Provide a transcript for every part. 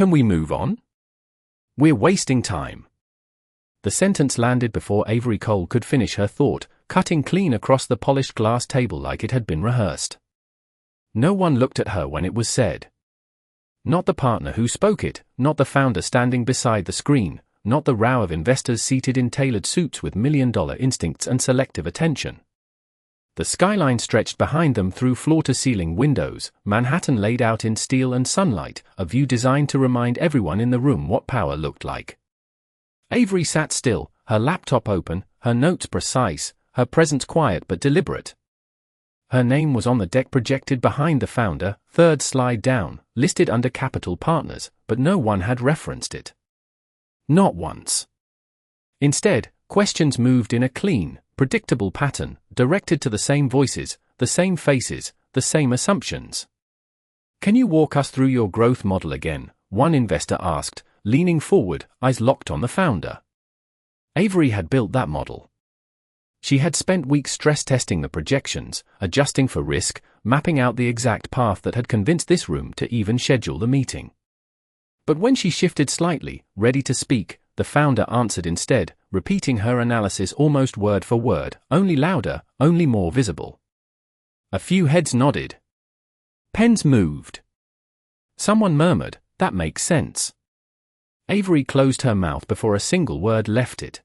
Can we move on? We're wasting time. The sentence landed before Avery Cole could finish her thought, cutting clean across the polished glass table like it had been rehearsed. No one looked at her when it was said. Not the partner who spoke it, not the founder standing beside the screen, not the row of investors seated in tailored suits with million-dollar instincts and selective attention. The skyline stretched behind them through floor-to-ceiling windows, Manhattan laid out in steel and sunlight, a view designed to remind everyone in the room what power looked like. Avery sat still, her laptop open, her notes precise, her presence quiet but deliberate. Her name was on the deck projected behind the founder, third slide down, listed under Capital Partners, but no one had referenced it. Not once. Instead, questions moved in a clean, predictable pattern, directed to the same voices, the same faces, the same assumptions. Can you walk us through your growth model again? One investor asked, leaning forward, eyes locked on the founder. Avery had built that model. She had spent weeks stress testing the projections, adjusting for risk, mapping out the exact path that had convinced this room to even schedule the meeting. But when she shifted slightly, ready to speak, the founder answered instead, repeating her analysis almost word for word, only louder, only more visible. A few heads nodded. Pens moved. Someone murmured, "That makes sense." Avery closed her mouth before a single word left it.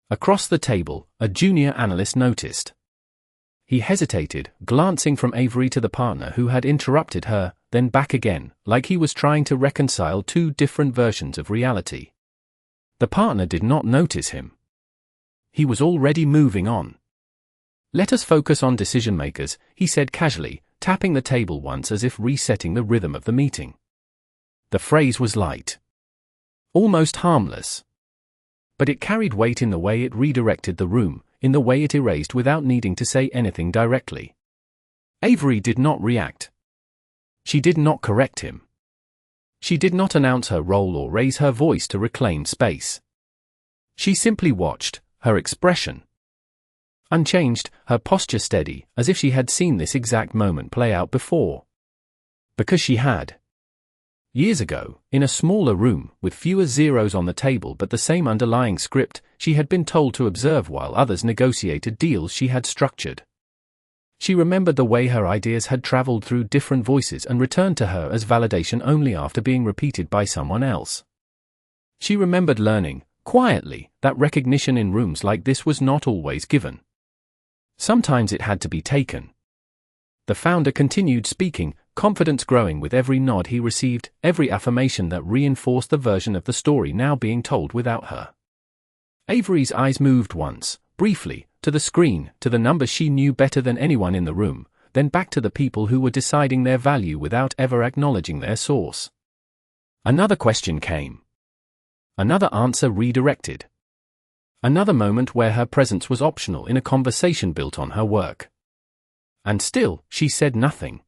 Across the table, a junior analyst noticed. He hesitated, glancing from Avery to the partner who had interrupted her, then back again, like he was trying to reconcile two different versions of reality. The partner did not notice him. He was already moving on. "Let us focus on decision-makers," he said casually, tapping the table once as if resetting the rhythm of the meeting. The phrase was light. Almost harmless. But it carried weight in the way it redirected the room, in the way it erased without needing to say anything directly. Avery did not react. She did not correct him. She did not announce her role or raise her voice to reclaim space. She simply watched, her expression unchanged, her posture steady, as if she had seen this exact moment play out before. Because she had. Years ago, in a smaller room, with fewer zeros on the table but the same underlying script, she had been told to observe while others negotiated deals she had structured. She remembered the way her ideas had traveled through different voices and returned to her as validation only after being repeated by someone else. She remembered learning, quietly, that recognition in rooms like this was not always given. Sometimes it had to be taken. The founder continued speaking, confidence growing with every nod he received, every affirmation that reinforced the version of the story now being told without her. Avery's eyes moved once, briefly, to the screen, to the numbers she knew better than anyone in the room, then back to the people who were deciding their value without ever acknowledging their source. Another question came. Another answer redirected. Another moment where her presence was optional in a conversation built on her work. And still, she said nothing.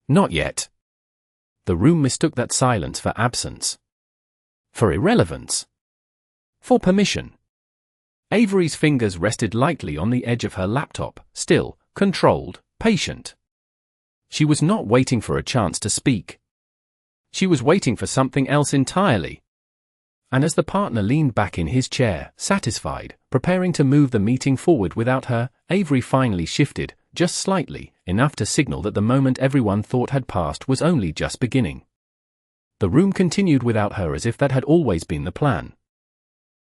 Not yet. The room mistook that silence for absence. For irrelevance. For permission. Avery's fingers rested lightly on the edge of her laptop, still, controlled, patient. She was not waiting for a chance to speak. She was waiting for something else entirely. And as the partner leaned back in his chair, satisfied, preparing to move the meeting forward without her, Avery finally shifted, just slightly, enough to signal that the moment everyone thought had passed was only just beginning. The room continued without her as if that had always been the plan.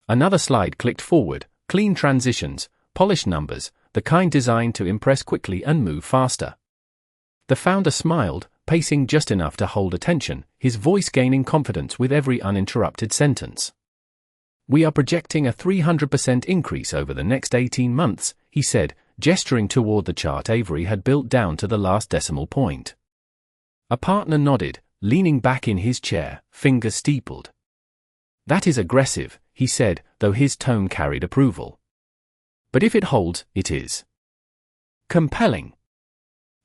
Another slide clicked forward, clean transitions, polished numbers, the kind designed to impress quickly and move faster. The founder smiled, pacing just enough to hold attention, his voice gaining confidence with every uninterrupted sentence. "We are projecting a 300% increase over the next 18 months, he said, gesturing toward the chart Avery had built down to the last decimal point. A partner nodded, leaning back in his chair, fingers steepled. "That is aggressive," he said, though his tone carried approval. "But if it holds, it is compelling."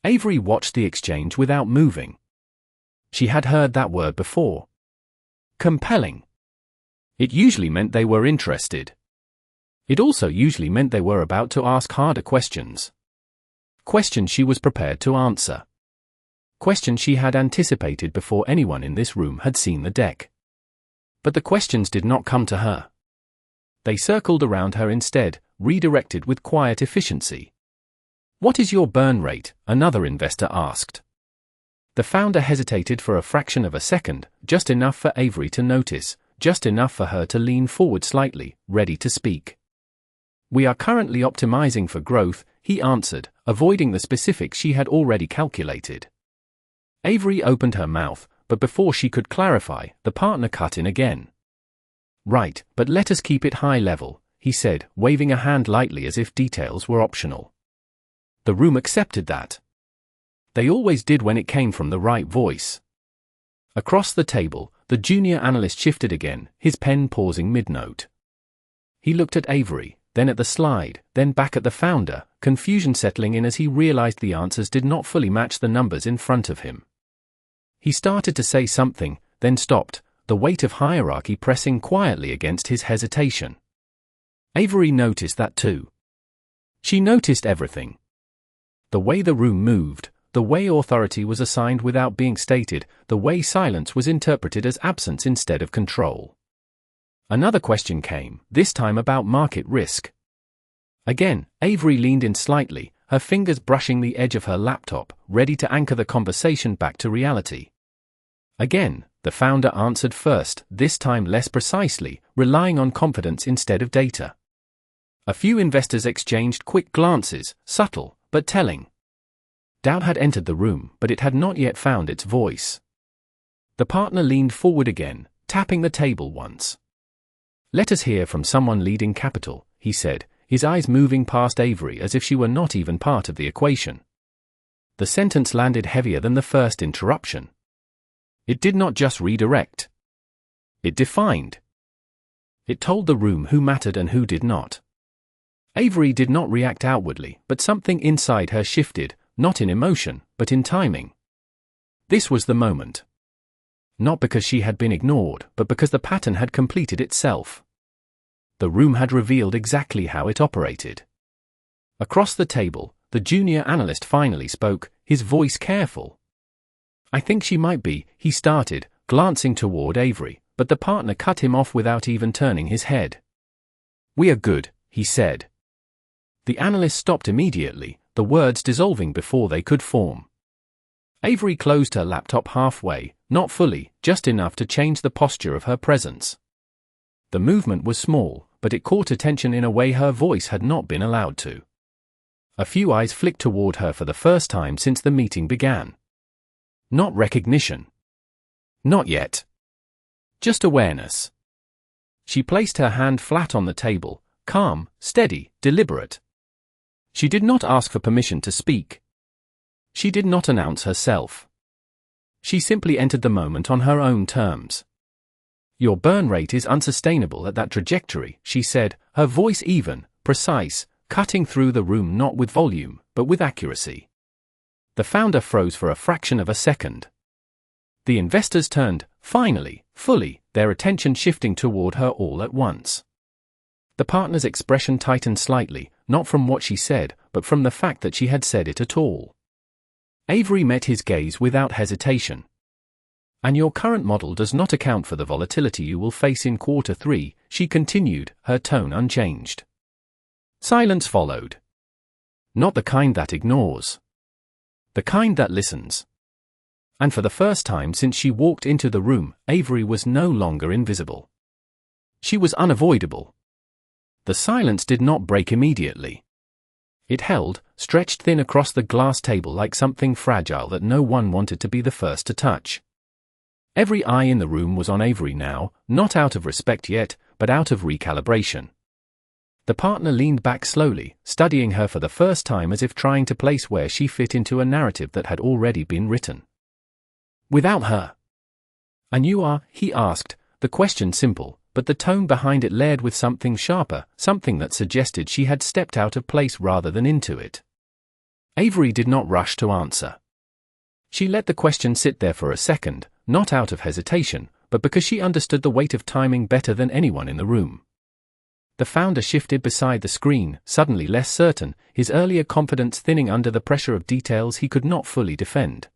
Avery watched the exchange without moving. She had heard that word before. Compelling. It usually meant they were interested. It also usually meant they were about to ask harder questions. Questions she was prepared to answer. Questions she had anticipated before anyone in this room had seen the deck. But the questions did not come to her. They circled around her instead, redirected with quiet efficiency. "What is your burn rate?" another investor asked. The founder hesitated for a fraction of a second, just enough for Avery to notice, just enough for her to lean forward slightly, ready to speak. "We are currently optimizing for growth," he answered, avoiding the specifics she had already calculated. Avery opened her mouth, but before she could clarify, the partner cut in again. "Right, but let us keep it high level," he said, waving a hand lightly as if details were optional. The room accepted that. They always did when it came from the right voice. Across the table, the junior analyst shifted again, his pen pausing mid-note. He looked at Avery, then at the slide, then back at the founder, confusion settling in as he realized the answers did not fully match the numbers in front of him. He started to say something, then stopped, the weight of hierarchy pressing quietly against his hesitation. Avery noticed that too. She noticed everything. The way the room moved, the way authority was assigned without being stated, the way silence was interpreted as absence instead of control. Another question came, this time about market risk. Again, Avery leaned in slightly, her fingers brushing the edge of her laptop, ready to anchor the conversation back to reality. Again, the founder answered first, this time less precisely, relying on confidence instead of data. A few investors exchanged quick glances, subtle, but telling. Doubt had entered the room, but it had not yet found its voice. The partner leaned forward again, tapping the table once. "Let us hear from someone leading capital," he said, his eyes moving past Avery as if she were not even part of the equation. The sentence landed heavier than the first interruption. It did not just redirect. It defined. It told the room who mattered and who did not. Avery did not react outwardly, but something inside her shifted, not in emotion, but in timing. This was the moment. Not because she had been ignored, but because the pattern had completed itself. The room had revealed exactly how it operated. Across the table, the junior analyst finally spoke, his voice careful. "I think she might be," he started, glancing toward Avery, but the partner cut him off without even turning his head. "We are good," he said. The analyst stopped immediately, the words dissolving before they could form. Avery closed her laptop halfway, not fully, just enough to change the posture of her presence. The movement was small, but it caught attention in a way her voice had not been allowed to. A few eyes flicked toward her for the first time since the meeting began. Not recognition. Not yet. Just awareness. She placed her hand flat on the table, calm, steady, deliberate. She did not ask for permission to speak. She did not announce herself. She simply entered the moment on her own terms. "Your burn rate is unsustainable at that trajectory," she said, her voice even, precise, cutting through the room not with volume, but with accuracy. The founder froze for a fraction of a second. The investors turned, finally, fully, their attention shifting toward her all at once. The partner's expression tightened slightly, not from what she said, but from the fact that she had said it at all. Avery met his gaze without hesitation. "And your current model does not account for the volatility you will face in quarter 3, she continued, her tone unchanged. Silence followed. Not the kind that ignores. The kind that listens. And for the first time since she walked into the room, Avery was no longer invisible. She was unavoidable. The silence did not break immediately. It held, stretched thin across the glass table like something fragile that no one wanted to be the first to touch. Every eye in the room was on Avery now, not out of respect yet, but out of recalibration. The partner leaned back slowly, studying her for the first time as if trying to place where she fit into a narrative that had already been written. "Without her." "And you are?" he asked, the question simple, but the tone behind it layered with something sharper, something that suggested she had stepped out of place rather than into it. Avery did not rush to answer. She let the question sit there for a second, not out of hesitation, but because she understood the weight of timing better than anyone in the room. The founder shifted beside the screen, suddenly less certain, his earlier confidence thinning under the pressure of details he could not fully defend.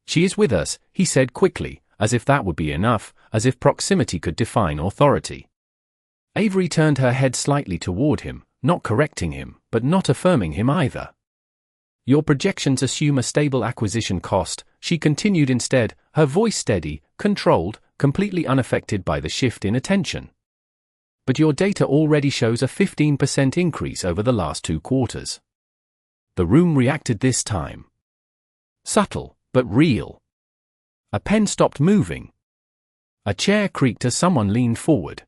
She is with us, he said quickly, as if that would be enough, as if proximity could define authority. Avery turned her head slightly toward him, not correcting him, but not affirming him either. Your projections assume a stable acquisition cost, she continued instead, her voice steady, controlled, completely unaffected by the shift in attention. But your data already shows a 15% increase over the last 2 quarters. The room reacted this time. Subtle, but real. A pen stopped moving. A chair creaked as someone leaned forward.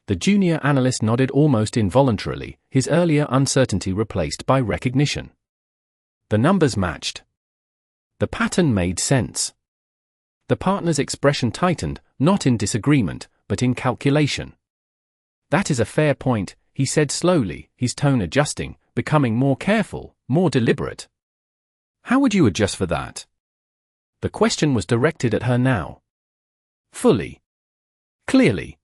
The junior analyst nodded almost involuntarily, his earlier uncertainty replaced by recognition. The numbers matched. The pattern made sense. The partner's expression tightened, not in disagreement, but in calculation. That is a fair point, he said slowly, his tone adjusting, becoming more careful, more deliberate. How would you adjust for that? The question was directed at her now. Fully. Clearly.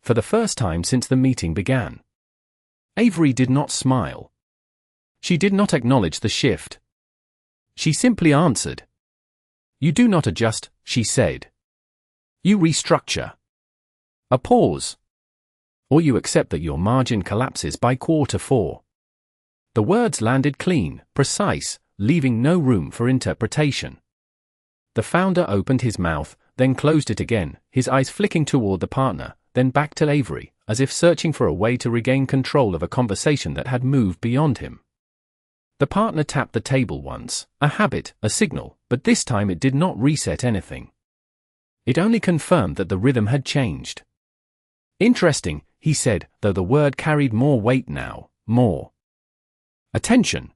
For the first time since the meeting began. Avery did not smile. She did not acknowledge the shift. She simply answered. You do not adjust, she said. You restructure. A pause. Or you accept that your margin collapses by quarter 4. The words landed clean, precise, leaving no room for interpretation. The founder opened his mouth, then closed it again, his eyes flicking toward the partner, then back to Avery, as if searching for a way to regain control of a conversation that had moved beyond him. The partner tapped the table once, a habit, a signal, but this time it did not reset anything. It only confirmed that the rhythm had changed. Interesting, he said, though the word carried more weight now, more attention.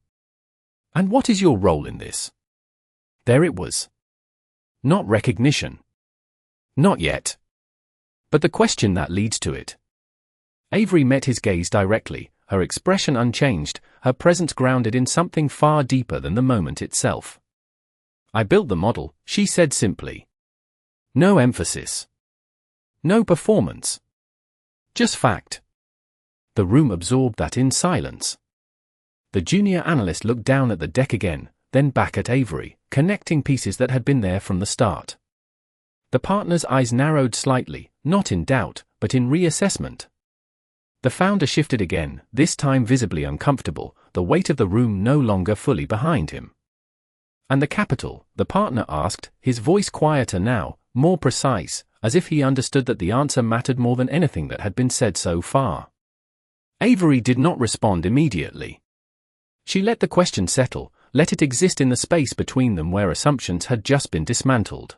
And what is your role in this? There it was. Not recognition. Not yet. But the question that leads to it. Avery met his gaze directly, her expression unchanged, her presence grounded in something far deeper than the moment itself. I built the model, she said simply. No emphasis. No performance. Just fact. The room absorbed that in silence. The junior analyst looked down at the deck again, then back at Avery, connecting pieces that had been there from the start. The partner's eyes narrowed slightly, not in doubt, but in reassessment. The founder shifted again, this time visibly uncomfortable, the weight of the room no longer fully behind him. And the capital, the partner asked, his voice quieter now, more precise, as if he understood that the answer mattered more than anything that had been said so far. Avery did not respond immediately. She let the question settle, let it exist in the space between them where assumptions had just been dismantled.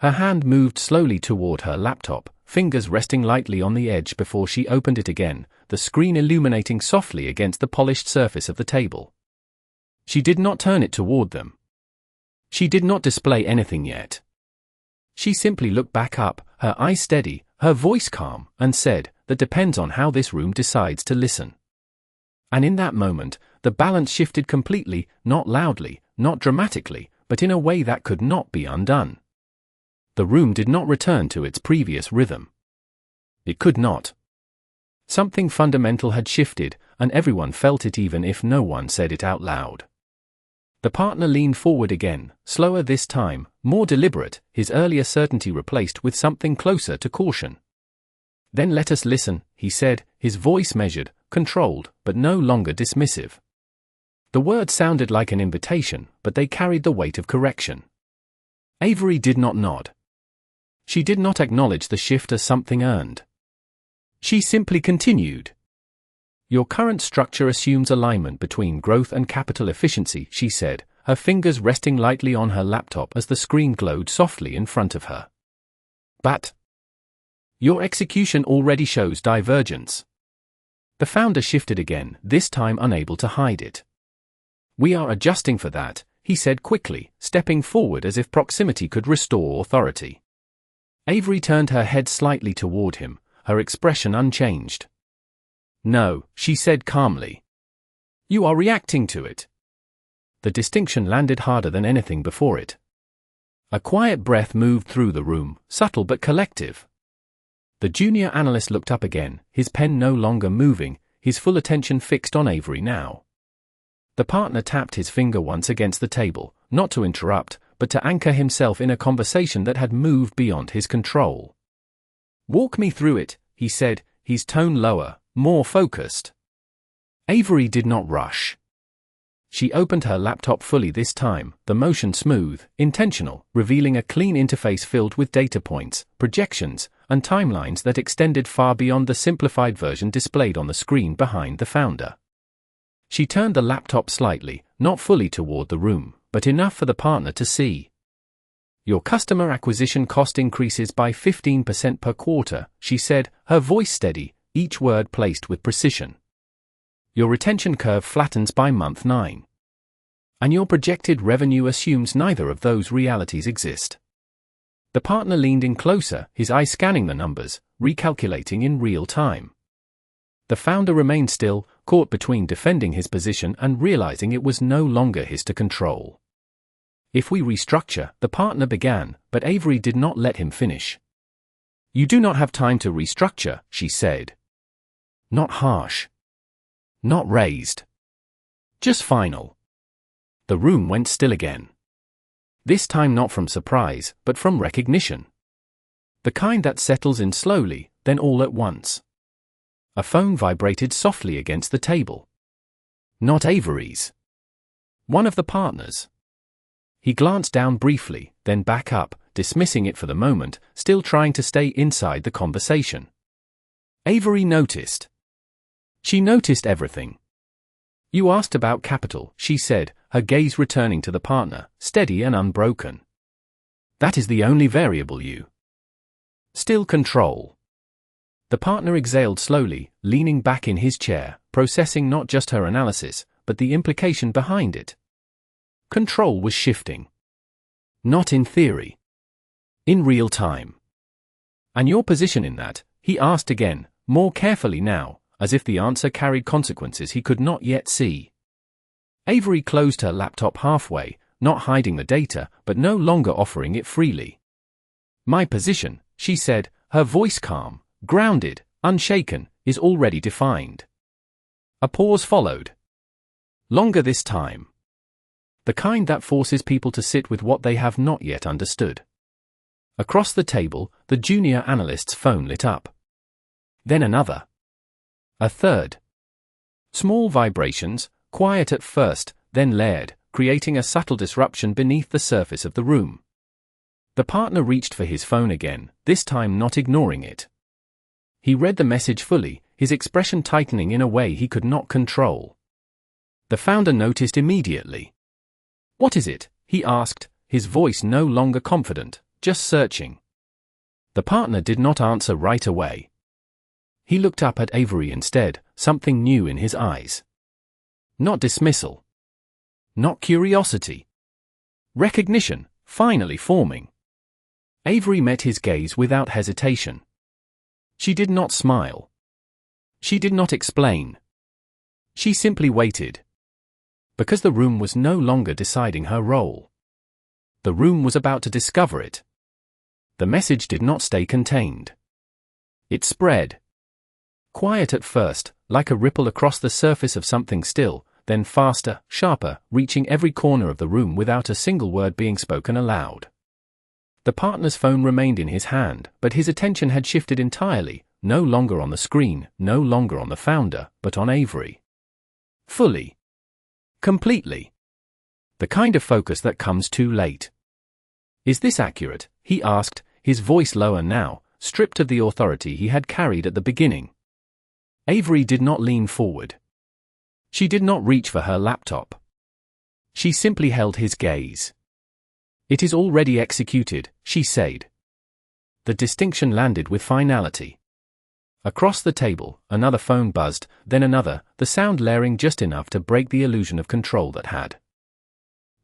Her hand moved slowly toward her laptop, fingers resting lightly on the edge before she opened it again, the screen illuminating softly against the polished surface of the table. She did not turn it toward them. She did not display anything yet. She simply looked back up, her eyes steady, her voice calm, and said, "That depends on how this room decides to listen." And in that moment, the balance shifted completely, not loudly, not dramatically, but in a way that could not be undone. The room did not return to its previous rhythm. It could not. Something fundamental had shifted, and everyone felt it even if no one said it out loud. The partner leaned forward again, slower this time, more deliberate, his earlier certainty replaced with something closer to caution. Then let us listen, he said, his voice measured, controlled, but no longer dismissive. The words sounded like an invitation, but they carried the weight of correction. Avery did not nod. She did not acknowledge the shift as something earned. She simply continued. Your current structure assumes alignment between growth and capital efficiency, she said, her fingers resting lightly on her laptop as the screen glowed softly in front of her. But your execution already shows divergence. The founder shifted again, this time unable to hide it. We are adjusting for that, he said quickly, stepping forward as if proximity could restore authority. Avery turned her head slightly toward him, her expression unchanged. No, she said calmly. You are reacting to it. The distinction landed harder than anything before it. A quiet breath moved through the room, subtle but collective. The junior analyst looked up again, his pen no longer moving, his full attention fixed on Avery now. The partner tapped his finger once against the table, not to interrupt, but to anchor himself in a conversation that had moved beyond his control. "Walk me through it," he said, his tone lower, more focused. Avery did not rush. She opened her laptop fully this time, the motion smooth, intentional, revealing a clean interface filled with data points, projections, and timelines that extended far beyond the simplified version displayed on the screen behind the founder. She turned the laptop slightly, not fully toward the room, but enough for the partner to see. "Your customer acquisition cost increases by 15% per quarter," she said, her voice steady, each word placed with precision. "Your retention curve flattens by month 9. And your projected revenue assumes neither of those realities exist." The partner leaned in closer, his eyes scanning the numbers, recalculating in real time. The founder remained still, caught between defending his position and realizing it was no longer his to control. "If we restructure," the partner began, but Avery did not let him finish. "You do not have time to restructure," she said. Not harsh. Not raised. Just final. The room went still again. This time not from surprise, but from recognition. The kind that settles in slowly, then all at once. A phone vibrated softly against the table. Not Avery's. One of the partners. He glanced down briefly, then back up, dismissing it for the moment, still trying to stay inside the conversation. Avery noticed. She noticed everything. "You asked about capital," she said, her gaze returning to the partner, steady and unbroken. "That is the only variable you still control." The partner exhaled slowly, leaning back in his chair, processing not just her analysis, but the implication behind it. Control was shifting. Not in theory. In real time. "And your position in that?" he asked again, more carefully now, as if the answer carried consequences he could not yet see. Avery closed her laptop halfway, not hiding the data, but no longer offering it freely. "My position," she said, her voice calm, grounded, unshaken, "is already defined." A pause followed. Longer this time. The kind that forces people to sit with what they have not yet understood. Across the table, the junior analyst's phone lit up. Then another. A third. Small vibrations, quiet at first, then layered, creating a subtle disruption beneath the surface of the room. The partner reached for his phone again, this time not ignoring it. He read the message fully, his expression tightening in a way he could not control. The founder noticed immediately. "What is it?" he asked, his voice no longer confident, just searching. The partner did not answer right away. He looked up at Avery instead, something new in his eyes. Not dismissal. Not curiosity. Recognition, finally forming. Avery met his gaze without hesitation. She did not smile. She did not explain. She simply waited. Because the room was no longer deciding her role. The room was about to discover it. The message did not stay contained. It spread. Quiet at first, like a ripple across the surface of something still, then faster, sharper, reaching every corner of the room without a single word being spoken aloud. The partner's phone remained in his hand, but his attention had shifted entirely, no longer on the screen, no longer on the founder, but on Avery. Fully. Completely. The kind of focus that comes too late. "Is this accurate?" he asked, his voice lower now, stripped of the authority he had carried at the beginning. Avery did not lean forward. She did not reach for her laptop. She simply held his gaze. "It is already executed," she said. The distinction landed with finality. Across the table, another phone buzzed, then another, the sound layering just enough to break the illusion of control that had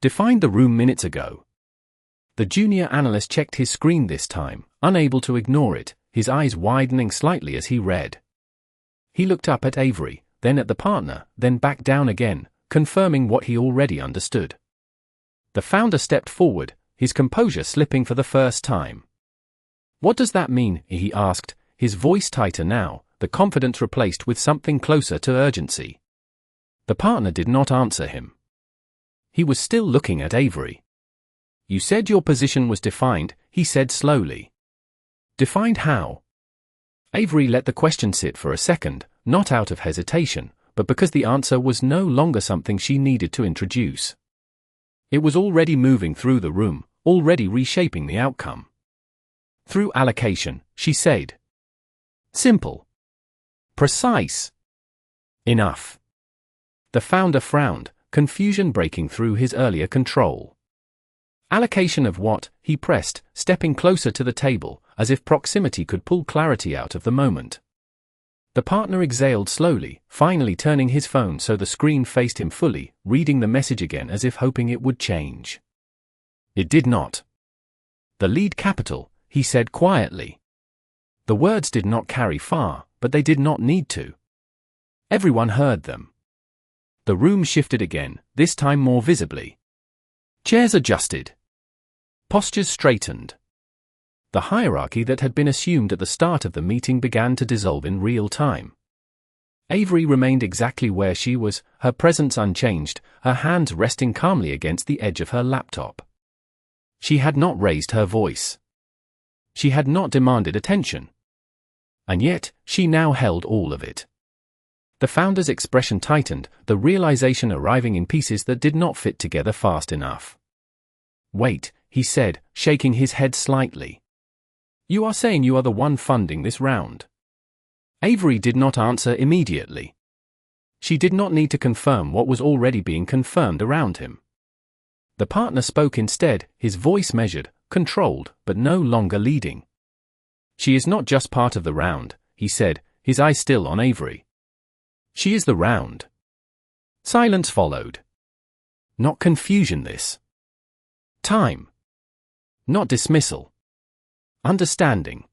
defined the room minutes ago. The junior analyst checked his screen this time, unable to ignore it, his eyes widening slightly as he read. He looked up at Avery, then at the partner, then back down again, confirming what he already understood. The founder stepped forward, his composure slipping for the first time. "What does that mean?" he asked, his voice tighter now, the confidence replaced with something closer to urgency. The partner did not answer him. He was still looking at Avery. You said your position was defined, he said slowly. Defined how? Avery let the question sit for a second, not out of hesitation, but because the answer was no longer something she needed to introduce. It was already moving through the room, already reshaping the outcome. Through allocation, she said. Simple. Precise. Enough. The founder frowned, confusion breaking through his earlier control. Allocation of what? He pressed, stepping closer to the table, as if proximity could pull clarity out of the moment. The partner exhaled slowly, finally turning his phone so the screen faced him fully, reading the message again as if hoping it would change. It did not. The lead capital, he said quietly. The words did not carry far, but they did not need to. Everyone heard them. The room shifted again, this time more visibly. Chairs adjusted. Postures straightened. The hierarchy that had been assumed at the start of the meeting began to dissolve in real time. Avery remained exactly where she was, her presence unchanged, her hands resting calmly against the edge of her laptop. She had not raised her voice. She had not demanded attention. And yet, she now held all of it. The founder's expression tightened, the realization arriving in pieces that did not fit together fast enough. Wait, he said, shaking his head slightly. You are saying you are the one funding this round? Avery did not answer immediately. She did not need to confirm what was already being confirmed around him. The partner spoke instead, his voice measured, controlled, but no longer leading. She is not just part of the round, he said, his eyes still on Avery. She is the round. Silence followed. Not confusion this time. Not dismissal. Understanding.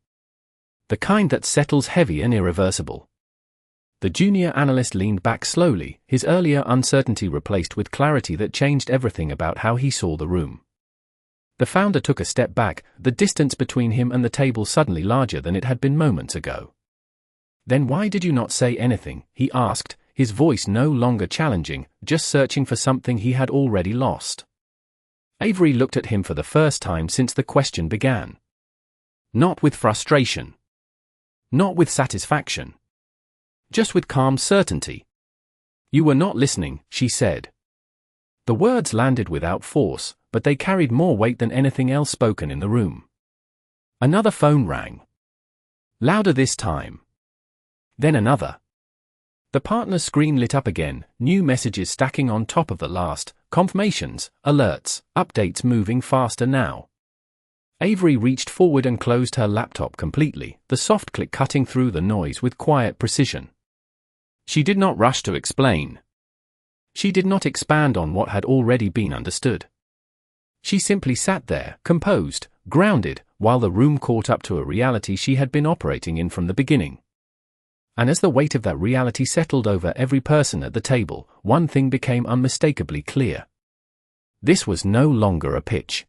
The kind that settles heavy and irreversible. The junior analyst leaned back slowly, his earlier uncertainty replaced with clarity that changed everything about how he saw the room. The founder took a step back, the distance between him and the table suddenly larger than it had been moments ago. Then why did you not say anything? He asked, his voice no longer challenging, just searching for something he had already lost. Avery looked at him for the first time since the question began. Not with frustration. Not with satisfaction. Just with calm certainty. You were not listening, she said. The words landed without force, but they carried more weight than anything else spoken in the room. Another phone rang. Louder this time. Then another. The partner's screen lit up again, new messages stacking on top of the last, confirmations, alerts, updates moving faster now. Avery reached forward and closed her laptop completely, the soft click cutting through the noise with quiet precision. She did not rush to explain. She did not expand on what had already been understood. She simply sat there, composed, grounded, while the room caught up to a reality she had been operating in from the beginning. And as the weight of that reality settled over every person at the table, one thing became unmistakably clear. This was no longer a pitch.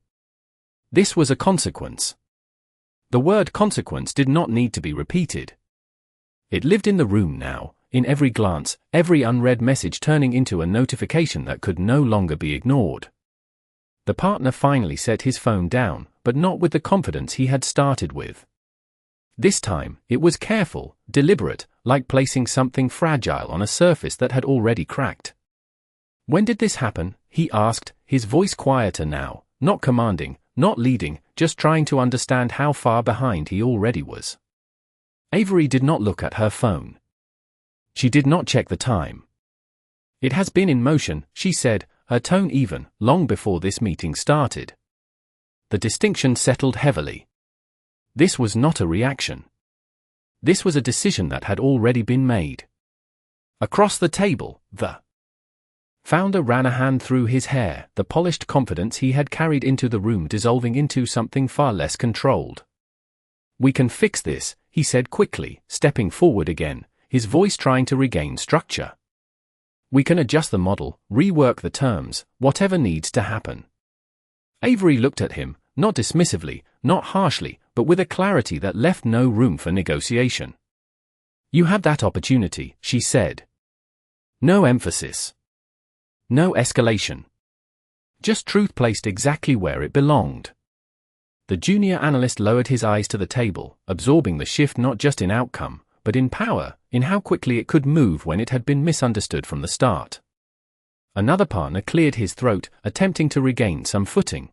This was a consequence. The word consequence did not need to be repeated. It lived in the room now, in every glance, every unread message turning into a notification that could no longer be ignored. The partner finally set his phone down, but not with the confidence he had started with. This time, it was careful, deliberate, like placing something fragile on a surface that had already cracked. When did this happen? He asked, his voice quieter now, not commanding, not leading, just trying to understand how far behind he already was. Avery did not look at her phone. She did not check the time. It has been in motion, she said, her tone even, long before this meeting started. The distinction settled heavily. This was not a reaction. This was a decision that had already been made. Across the table, the founder ran a hand through his hair, the polished confidence he had carried into the room dissolving into something far less controlled. We can fix this, he said quickly, stepping forward again, his voice trying to regain structure. We can adjust the model, rework the terms, whatever needs to happen. Avery looked at him, not dismissively, not harshly, but with a clarity that left no room for negotiation. You had that opportunity, she said. No emphasis. No escalation. Just truth placed exactly where it belonged. The junior analyst lowered his eyes to the table, absorbing the shift not just in outcome, but in power, in how quickly it could move when it had been misunderstood from the start. Another partner cleared his throat, attempting to regain some footing.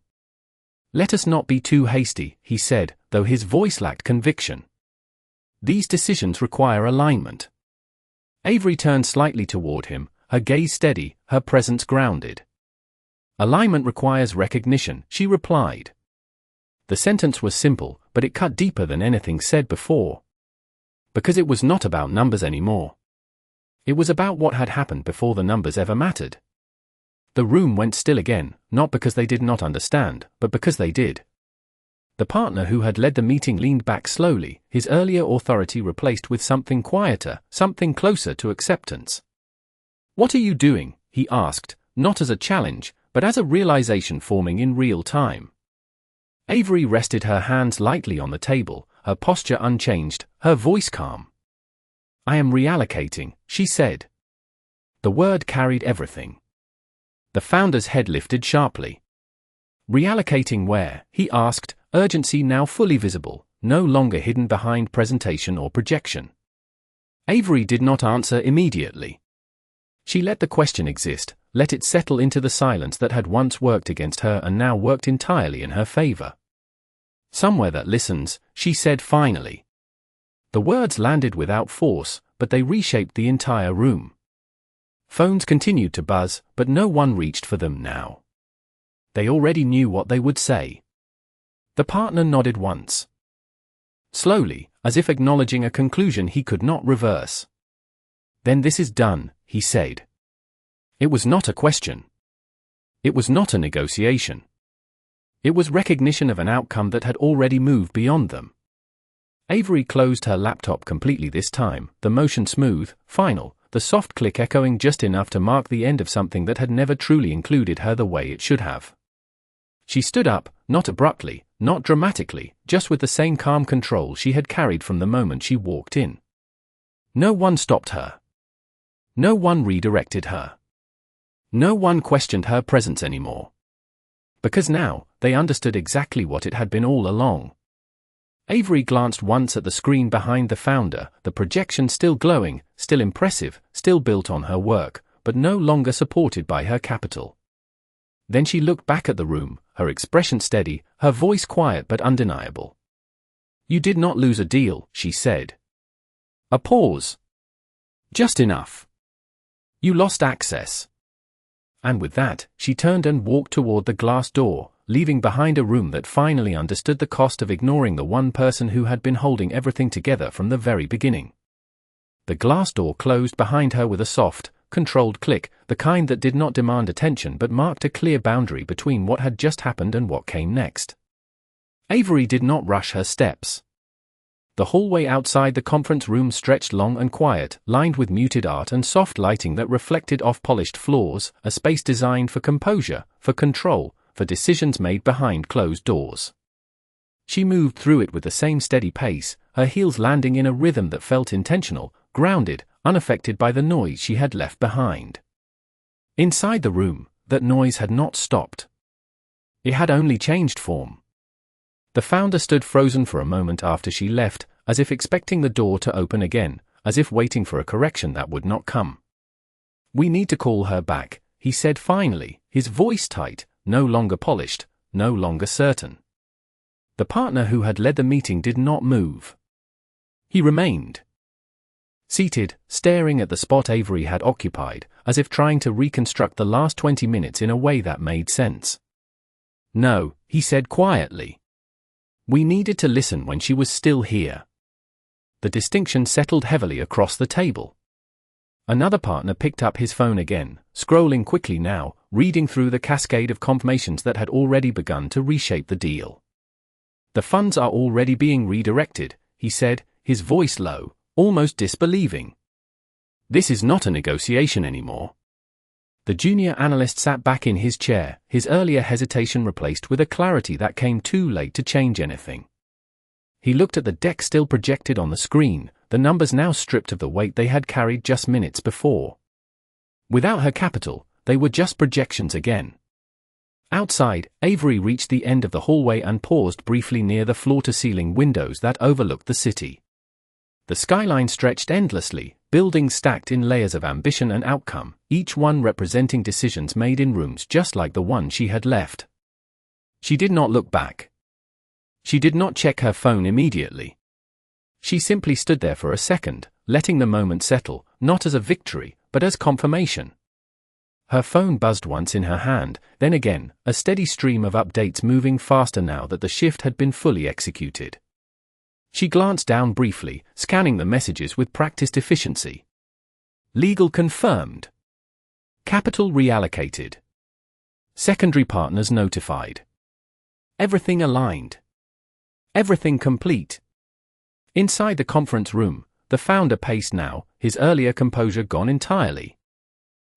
"Let us not be too hasty," he said, though his voice lacked conviction. "These decisions require alignment." Avery turned slightly toward him, her gaze steady, her presence grounded. "Alignment requires recognition," she replied. The sentence was simple, but it cut deeper than anything said before. Because it was not about numbers anymore. It was about what had happened before the numbers ever mattered. The room went still again, not because they did not understand, but because they did. The partner who had led the meeting leaned back slowly, his earlier authority replaced with something quieter, something closer to acceptance. "What are you doing?" he asked, not as a challenge, but as a realization forming in real time. Avery rested her hands lightly on the table, her posture unchanged, her voice calm. "I am reallocating," she said. The word carried everything. The founder's head lifted sharply. "Reallocating where?" he asked, urgency now fully visible, no longer hidden behind presentation or projection. Avery did not answer immediately. She let the question exist, let it settle into the silence that had once worked against her and now worked entirely in her favor. "Somewhere that listens," she said finally. The words landed without force, but they reshaped the entire room. Phones continued to buzz, but no one reached for them now. They already knew what they would say. The partner nodded once. Slowly, as if acknowledging a conclusion he could not reverse. "Then this is done," he said. It was not a question. It was not a negotiation. It was recognition of an outcome that had already moved beyond them. Avery closed her laptop completely this time, the motion smooth, final, the soft click echoing just enough to mark the end of something that had never truly included her the way it should have. She stood up, not abruptly, not dramatically, just with the same calm control she had carried from the moment she walked in. No one stopped her. No one redirected her. No one questioned her presence anymore. Because now, they understood exactly what it had been all along. Avery glanced once at the screen behind the founder, the projection still glowing, still impressive, still built on her work, but no longer supported by her capital. Then she looked back at the room, her expression steady, her voice quiet but undeniable. "You did not lose a deal," she said. A pause. Just enough. "You lost access." And with that, she turned and walked toward the glass door, leaving behind a room that finally understood the cost of ignoring the one person who had been holding everything together from the very beginning. The glass door closed behind her with a soft, controlled click, the kind that did not demand attention but marked a clear boundary between what had just happened and what came next. Avery did not rush her steps. The hallway outside the conference room stretched long and quiet, lined with muted art and soft lighting that reflected off polished floors, a space designed for composure, for control, for decisions made behind closed doors. She moved through it with the same steady pace, her heels landing in a rhythm that felt intentional, grounded, unaffected by the noise she had left behind. Inside the room, that noise had not stopped. It had only changed form. The founder stood frozen for a moment after she left, as if expecting the door to open again, as if waiting for a correction that would not come. "We need to call her back," he said finally, his voice tight, no longer polished, no longer certain. The partner who had led the meeting did not move. He remained seated, staring at the spot Avery had occupied, as if trying to reconstruct the last 20 minutes in a way that made sense. "No," he said quietly. "We needed to listen when she was still here." The distinction settled heavily across the table. Another partner picked up his phone again, scrolling quickly now, reading through the cascade of confirmations that had already begun to reshape the deal. "The funds are already being redirected," he said, his voice low, almost disbelieving. "This is not a negotiation anymore." The junior analyst sat back in his chair, his earlier hesitation replaced with a clarity that came too late to change anything. He looked at the deck still projected on the screen, the numbers now stripped of the weight they had carried just minutes before. Without her capital, they were just projections again. Outside, Avery reached the end of the hallway and paused briefly near the floor-to-ceiling windows that overlooked the city. The skyline stretched endlessly, buildings stacked in layers of ambition and outcome, each one representing decisions made in rooms just like the one she had left. She did not look back. She did not check her phone immediately. She simply stood there for a second, letting the moment settle, not as a victory, but as confirmation. Her phone buzzed once in her hand, then again, a steady stream of updates moving faster now that the shift had been fully executed. She glanced down briefly, scanning the messages with practiced efficiency. Legal confirmed. Capital reallocated. Secondary partners notified. Everything aligned. Everything complete. Inside the conference room, the founder paced now, his earlier composure gone entirely.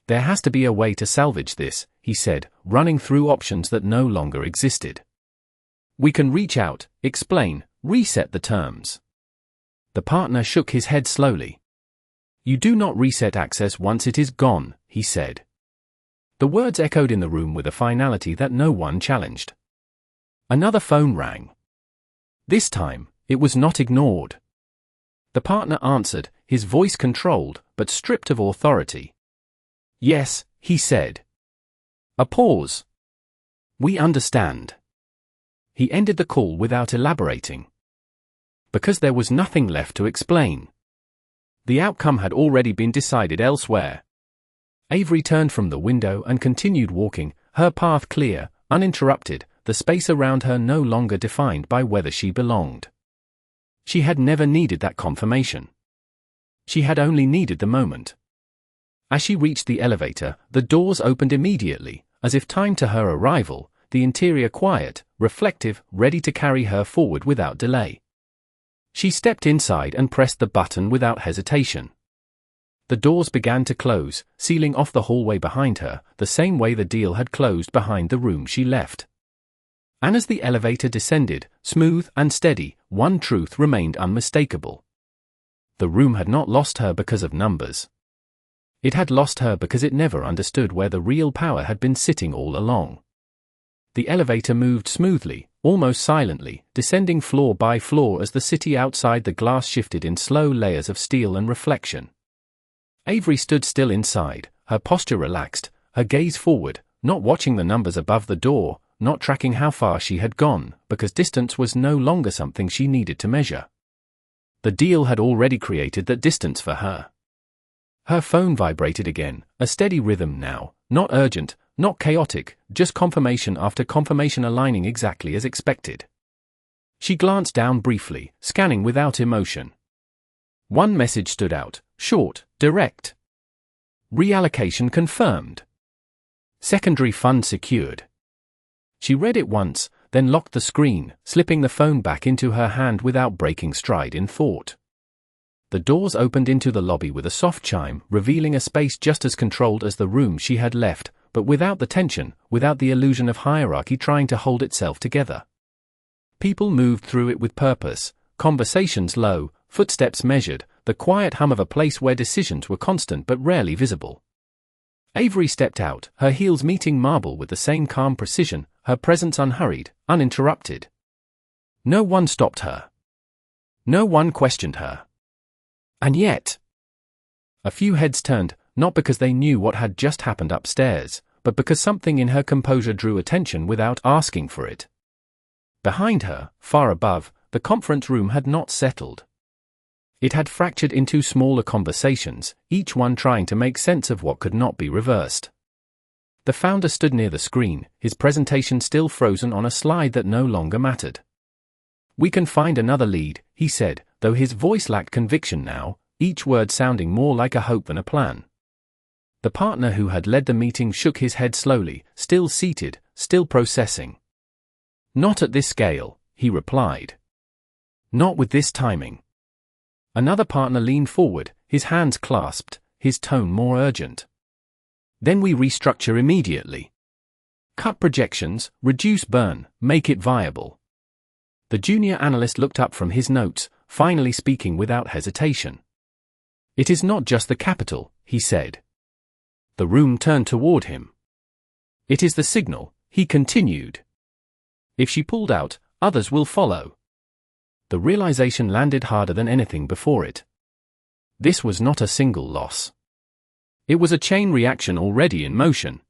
There has to be a way to salvage this, he said, running through options that no longer existed. We can reach out, explain, reset the terms. The partner shook his head slowly. You do not reset access once it is gone, he said. The words echoed in the room with a finality that no one challenged. Another phone rang. This time, it was not ignored. The partner answered, his voice controlled, but stripped of authority. Yes, he said. A pause. We understand. He ended the call without elaborating. Because there was nothing left to explain. The outcome had already been decided elsewhere. Avery turned from the window and continued walking, her path clear, uninterrupted, the space around her no longer defined by whether she belonged. She had never needed that confirmation. She had only needed the moment. As she reached the elevator, the doors opened immediately, as if timed to her arrival, the interior quiet, reflective, ready to carry her forward without delay. She stepped inside and pressed the button without hesitation. The doors began to close, sealing off the hallway behind her, the same way the deal had closed behind the room she left. And as the elevator descended, smooth and steady, one truth remained unmistakable. The room had not lost her because of numbers. It had lost her because it never understood where the real power had been sitting all along. The elevator moved smoothly, almost silently, descending floor by floor as the city outside the glass shifted in slow layers of steel and reflection. Avery stood still inside, her posture relaxed, her gaze forward, not watching the numbers above the door, not tracking how far she had gone, because distance was no longer something she needed to measure. The deal had already created that distance for her. Her phone vibrated again, a steady rhythm now, not urgent, not chaotic, just confirmation after confirmation aligning exactly as expected. She glanced down briefly, scanning without emotion. One message stood out, short, direct. Reallocation confirmed. Secondary fund secured. She read it once, then locked the screen, slipping the phone back into her hand without breaking stride in thought. The doors opened into the lobby with a soft chime, revealing a space just as controlled as the room she had left, but without the tension, without the illusion of hierarchy trying to hold itself together. People moved through it with purpose, conversations low, footsteps measured, the quiet hum of a place where decisions were constant but rarely visible. Avery stepped out, her heels meeting marble with the same calm precision, her presence unhurried, uninterrupted. No one stopped her. No one questioned her. And yet, a few heads turned, not because they knew what had just happened upstairs, but because something in her composure drew attention without asking for it. Behind her, far above, the conference room had not settled. It had fractured into smaller conversations, each one trying to make sense of what could not be reversed. The founder stood near the screen, his presentation still frozen on a slide that no longer mattered. We can find another lead, he said, though his voice lacked conviction now, each word sounding more like a hope than a plan. The partner who had led the meeting shook his head slowly, still seated, still processing. Not at this scale, he replied. Not with this timing. Another partner leaned forward, his hands clasped, his tone more urgent. Then we restructure immediately. Cut projections, reduce burn, make it viable. The junior analyst looked up from his notes, finally speaking without hesitation. It is not just the capital, he said. The room turned toward him. It is the signal, he continued. If she pulled out, others will follow. The realization landed harder than anything before it. This was not a single loss. It was a chain reaction already in motion.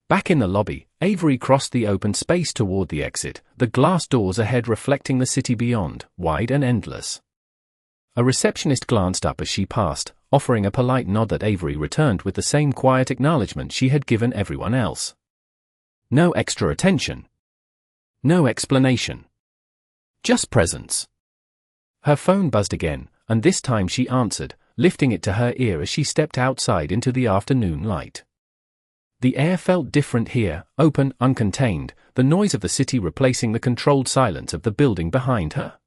Back in the lobby, Avery crossed the open space toward the exit, the glass doors ahead reflecting the city beyond, wide and endless. A receptionist glanced up as she passed, offering a polite nod that Avery returned with the same quiet acknowledgement she had given everyone else. No extra attention. No explanation. Just presence. Her phone buzzed again, and this time she answered, lifting it to her ear as she stepped outside into the afternoon light. The air felt different here, open, uncontained, the noise of the city replacing the controlled silence of the building behind her.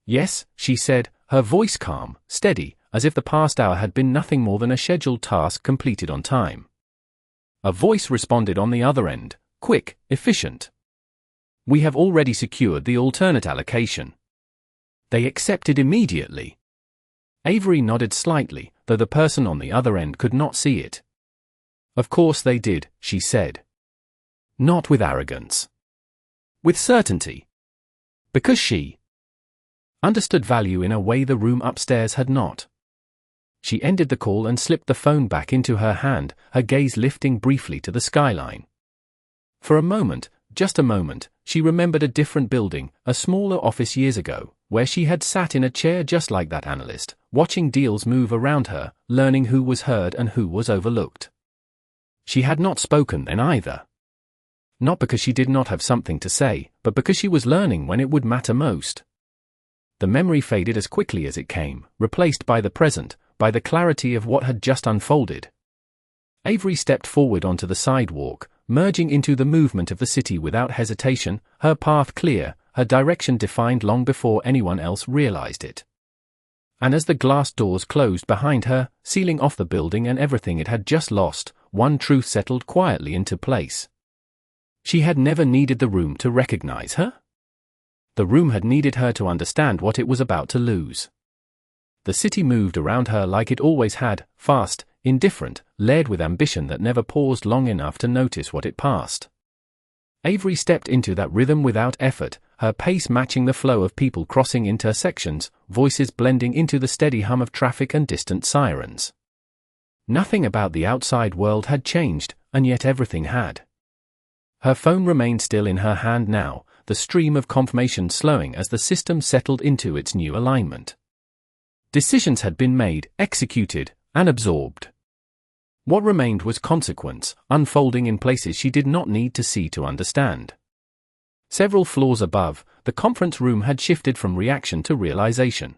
Yes, she said, her voice calm, steady, as if the past hour had been nothing more than a scheduled task completed on time. A voice responded on the other end, quick, efficient. We have already secured the alternate allocation. They accepted immediately. Avery nodded slightly, though the person on the other end could not see it. Of course they did, she said. Not with arrogance. With certainty. Because she understood value in a way the room upstairs had not. She ended the call and slipped the phone back into her hand, her gaze lifting briefly to the skyline. For a moment, just a moment, she remembered a different building, a smaller office years ago, where she had sat in a chair just like that analyst, watching deals move around her, learning who was heard and who was overlooked. She had not spoken then either. Not because she did not have something to say, but because she was learning when it would matter most. The memory faded as quickly as it came, replaced by the present, by the clarity of what had just unfolded. Avery stepped forward onto the sidewalk, merging into the movement of the city without hesitation, her path clear, her direction defined long before anyone else realized it. And as the glass doors closed behind her, sealing off the building and everything it had just lost, one truth settled quietly into place. She had never needed the room to recognize her. The room had needed her to understand what it was about to lose. The city moved around her like it always had, fast, indifferent, layered with ambition that never paused long enough to notice what it passed. Avery stepped into that rhythm without effort, her pace matching the flow of people crossing intersections, voices blending into the steady hum of traffic and distant sirens. Nothing about the outside world had changed, and yet everything had. Her phone remained still in her hand now, the stream of confirmation slowing as the system settled into its new alignment. Decisions had been made, executed, and absorbed. What remained was consequence, unfolding in places she did not need to see to understand. Several floors above, the conference room had shifted from reaction to realization.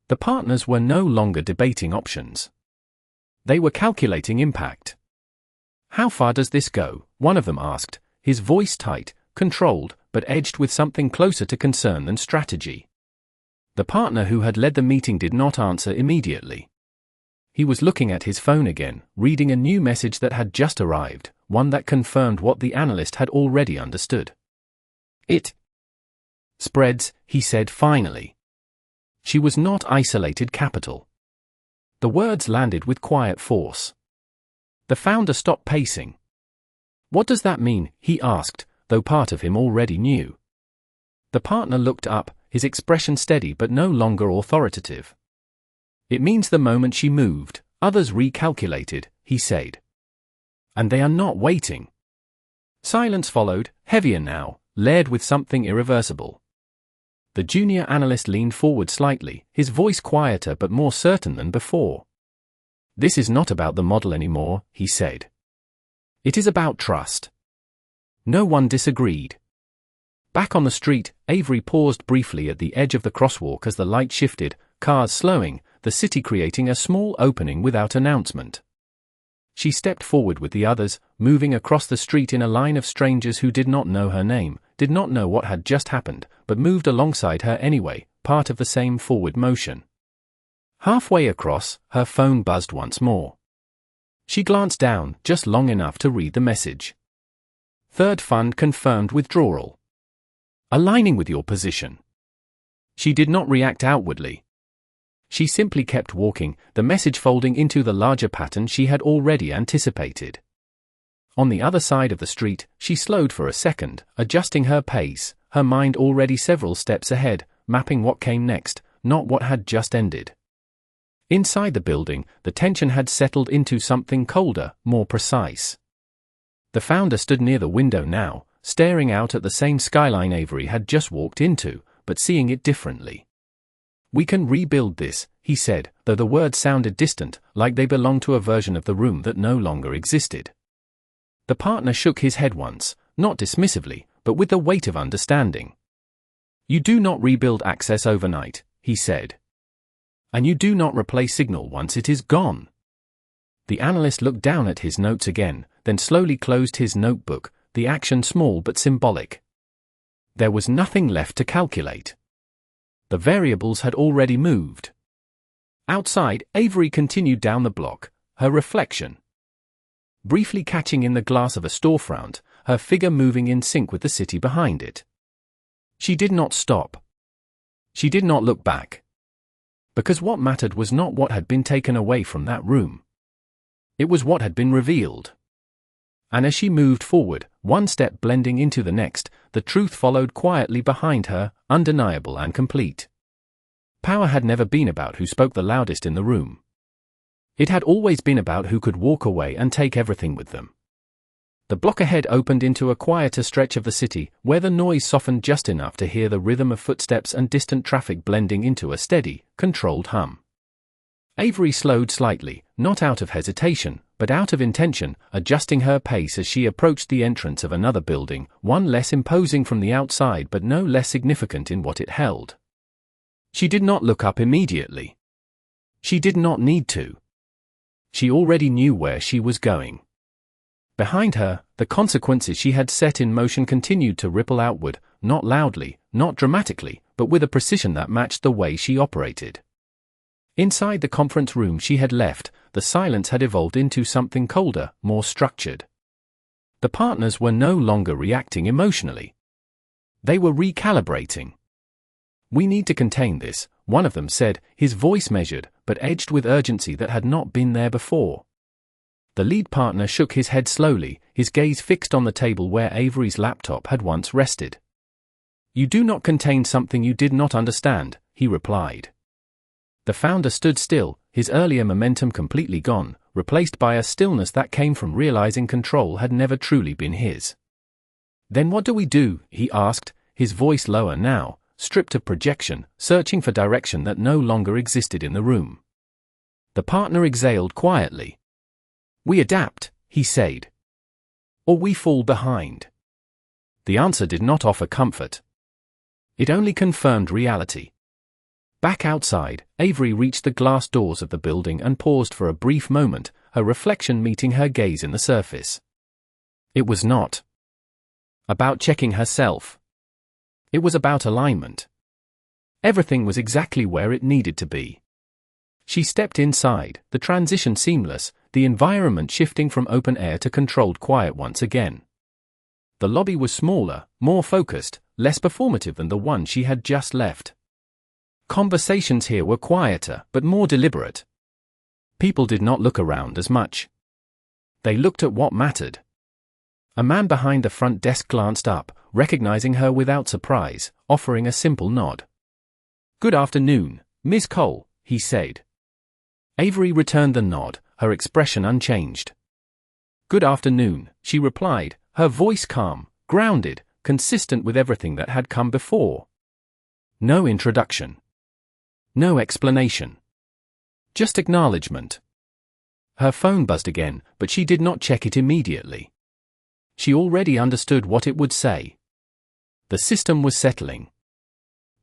The partners were no longer debating options. They were calculating impact. How far does this go? One of them asked, his voice tight, controlled, but edged with something closer to concern than strategy. The partner who had led the meeting did not answer immediately. He was looking at his phone again, reading a new message that had just arrived, one that confirmed what the analyst had already understood. It spreads, he said finally. She was not isolated capital. The words landed with quiet force. The founder stopped pacing. What does that mean? He asked, though part of him already knew. The partner looked up, his expression steady but no longer authoritative. It means the moment she moved, others recalculated, he said. And they are not waiting. Silence followed, heavier now, layered with something irreversible. The junior analyst leaned forward slightly, his voice quieter but more certain than before. This is not about the model anymore, he said. It is about trust. No one disagreed. Back on the street, Avery paused briefly at the edge of the crosswalk as the light shifted, cars slowing, the city creating a small opening without announcement. She stepped forward with the others, moving across the street in a line of strangers who did not know her name, did not know what had just happened, but moved alongside her anyway, part of the same forward motion. Halfway across, her phone buzzed once more. She glanced down, just long enough to read the message. Third fund confirmed withdrawal. Aligning with your position. She did not react outwardly. She simply kept walking, the message folding into the larger pattern she had already anticipated. On the other side of the street, she slowed for a second, adjusting her pace, her mind already several steps ahead, mapping what came next, not what had just ended. Inside the building, the tension had settled into something colder, more precise. The founder stood near the window now, staring out at the same skyline Avery had just walked into, but seeing it differently. "We can rebuild this," he said, though the words sounded distant, like they belonged to a version of the room that no longer existed. The partner shook his head once, not dismissively, but with the weight of understanding. "You do not rebuild access overnight," he said. "And you do not replace signal once it is gone." The analyst looked down at his notes again, then slowly closed his notebook, the action small but symbolic. There was nothing left to calculate. The variables had already moved. Outside, Avery continued down the block, her reflection briefly catching in the glass of a storefront, her figure moving in sync with the city behind it. She did not stop. She did not look back. Because what mattered was not what had been taken away from that room. It was what had been revealed. And as she moved forward, one step blending into the next, the truth followed quietly behind her, undeniable and complete. Power had never been about who spoke the loudest in the room. It had always been about who could walk away and take everything with them. The block ahead opened into a quieter stretch of the city, where the noise softened just enough to hear the rhythm of footsteps and distant traffic blending into a steady, controlled hum. Avery slowed slightly, not out of hesitation, but out of intention, adjusting her pace as she approached the entrance of another building, one less imposing from the outside but no less significant in what it held. She did not look up immediately. She did not need to. She already knew where she was going. Behind her, the consequences she had set in motion continued to ripple outward, not loudly, not dramatically, but with a precision that matched the way she operated. Inside the conference room she had left, the silence had evolved into something colder, more structured. The partners were no longer reacting emotionally. They were recalibrating. "We need to contain this," one of them said, his voice measured, but edged with urgency that had not been there before. The lead partner shook his head slowly, his gaze fixed on the table where Avery's laptop had once rested. "You do not contain something you did not understand," he replied. The founder stood still, his earlier momentum completely gone, replaced by a stillness that came from realizing control had never truly been his. "Then what do we do?" he asked, his voice lower now, stripped of projection, searching for direction that no longer existed in the room. The partner exhaled quietly. "We adapt," he said. "Or we fall behind." The answer did not offer comfort. It only confirmed reality. Back outside, Avery reached the glass doors of the building and paused for a brief moment, her reflection meeting her gaze in the surface. It was not about checking herself. It was about alignment. Everything was exactly where it needed to be. She stepped inside, the transition seamless, the environment shifting from open air to controlled quiet once again. The lobby was smaller, more focused, less performative than the one she had just left. Conversations here were quieter, but more deliberate. People did not look around as much. They looked at what mattered. A man behind the front desk glanced up, recognizing her without surprise, offering a simple nod. "Good afternoon, Ms. Cole," he said. Avery returned the nod, her expression unchanged. "Good afternoon," she replied, her voice calm, grounded, consistent with everything that had come before. No introduction. No explanation. Just acknowledgement. Her phone buzzed again, but she did not check it immediately. She already understood what it would say. The system was settling.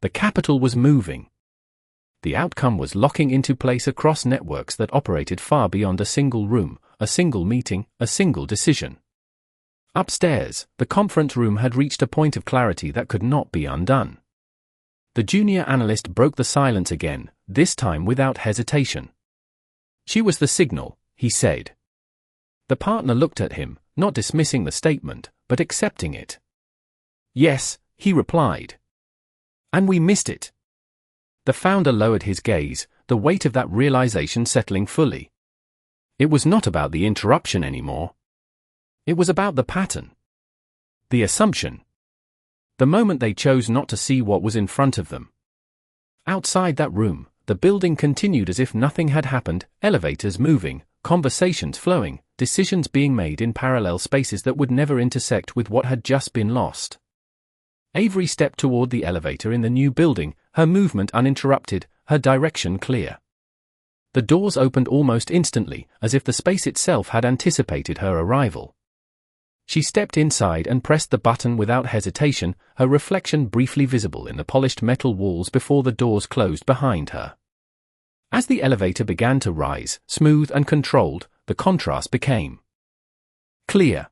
The capital was moving. The outcome was locking into place across networks that operated far beyond a single room, a single meeting, a single decision. Upstairs, the conference room had reached a point of clarity that could not be undone. The junior analyst broke the silence again, this time without hesitation. "She was the signal," he said. The partner looked at him, not dismissing the statement, but accepting it. "Yes," he replied. "And we missed it." The founder lowered his gaze, the weight of that realization settling fully. It was not about the interruption anymore. It was about the pattern. The assumption. The moment they chose not to see what was in front of them. Outside that room, the building continued as if nothing had happened, elevators moving, conversations flowing, decisions being made in parallel spaces that would never intersect with what had just been lost. Avery stepped toward the elevator in the new building, her movement uninterrupted, her direction clear. The doors opened almost instantly, as if the space itself had anticipated her arrival. She stepped inside and pressed the button without hesitation, her reflection briefly visible in the polished metal walls before the doors closed behind her. As the elevator began to rise, smooth and controlled, the contrast became clear.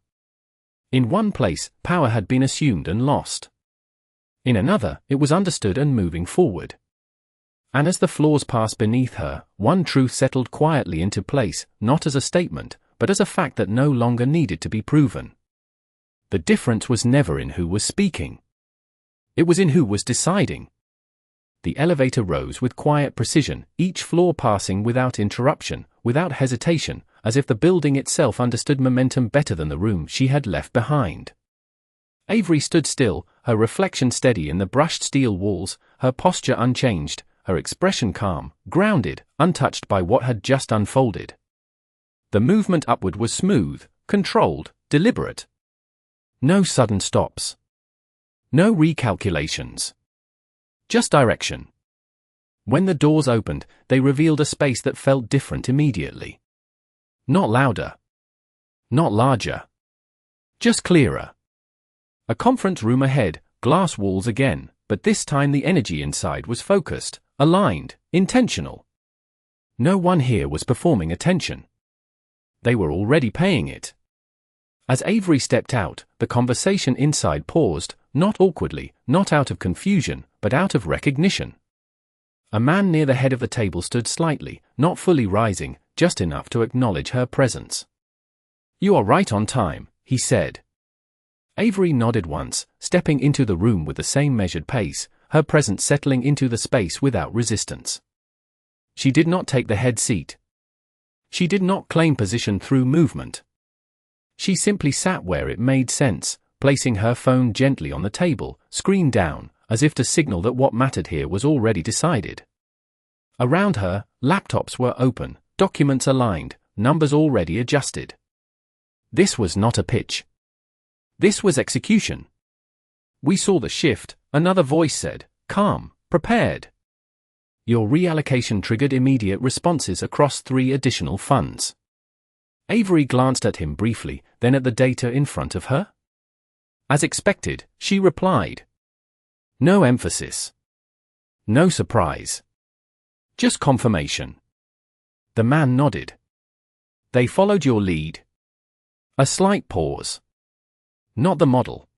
In one place, power had been assumed and lost. In another, it was understood and moving forward. And as the floors passed beneath her, one truth settled quietly into place, not as a statement, but as a fact that no longer needed to be proven. The difference was never in who was speaking. It was in who was deciding. The elevator rose with quiet precision, each floor passing without interruption, without hesitation, as if the building itself understood momentum better than the room she had left behind. Avery stood still, her reflection steady in the brushed steel walls, her posture unchanged, her expression calm, grounded, untouched by what had just unfolded. The movement upward was smooth, controlled, deliberate. No sudden stops. No recalculations. Just direction. When the doors opened, they revealed a space that felt different immediately. Not louder. Not larger. Just clearer. A conference room ahead, glass walls again, but this time the energy inside was focused, aligned, intentional. No one here was performing attention. They were already paying it. As Avery stepped out, the conversation inside paused, not awkwardly, not out of confusion, but out of recognition. A man near the head of the table stood slightly, not fully rising, just enough to acknowledge her presence. "You are right on time," he said. Avery nodded once, stepping into the room with the same measured pace, her presence settling into the space without resistance. She did not take the head seat. She did not claim position through movement. She simply sat where it made sense, placing her phone gently on the table, screen down, as if to signal that what mattered here was already decided. Around her, laptops were open, documents aligned, numbers already adjusted. This was not a pitch. This was execution. "We saw the shift," another voice said, calm, prepared. "Your reallocation triggered immediate responses across 3 additional funds." Avery glanced at him briefly, then at the data in front of her. As expected, she replied. No emphasis. No surprise. Just confirmation. The man nodded. "They followed your lead." A slight pause. Not the model.